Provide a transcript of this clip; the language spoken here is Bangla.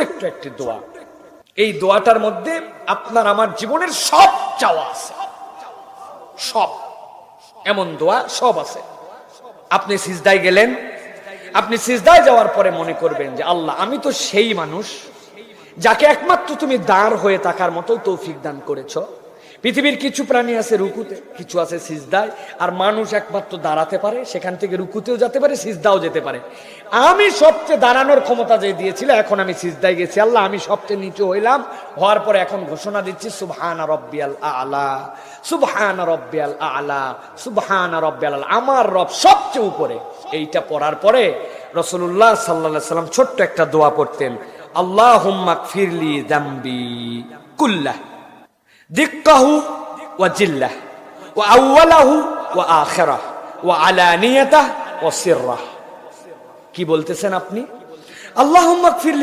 একটু একটি দোয়া। এই দোয়াটার মধ্যে আপনার আমার জীবনের সব চাওয়া আছে, সব এমন দোয়া সব আছে। আপনি সিজদায় গেলেন, আপনি সিজদায় যাওয়ার পরে মনে করবেন যে আল্লাহ, আমি তো সেই মানুষ যাকে একমাত্র তুমি দাঁড় হয়ে থাকার মতো তৌফিক দান করেছো। পৃথিবীর কিছু প্রাণী আছে রুকুতে, কিছু আছে সিজদায়, আর মানুষ একমাত্র দাঁড়াতে পারে, সেখান থেকে রুকুতেও যেতে পারে, সিজদাও যেতে পারে। আমি সবচেয়ে দাঁড়ানোর ক্ষমতা যে দিয়েছিল, এখন আমি সিজদায় গেছি, আল্লাহ আমি সবচেয়ে নিচু হইলাম, হওয়ার পরে এখন ঘোষণা দিচ্ছি সুবহানা রাব্বিয়াল আ'লা, সুবহানা রাব্বিয়াল আ'লা, সুবহানা রাব্বিয়াল আ'লা, আমার রব সবচেয়ে উপরে। এইটা পড়ার পরে রাসূলুল্লাহ সাল্লাল্লাহু আলাইহি ওয়াসাল্লাম ছোট্ট একটা দোয়া পড়তেন, আল্লাহুম্মা গফিরলি যামবি কুল্লাহ দিক্কাহু ওয়া জিল্লাহ ওয়া আউওয়ালাহু ওয়া আখিরাহ ওয়া আলানিয়াতাহ ওয়া সিররাহ। কি বলতেছেন আপনি? আল্লাহুম্মা গফিরলি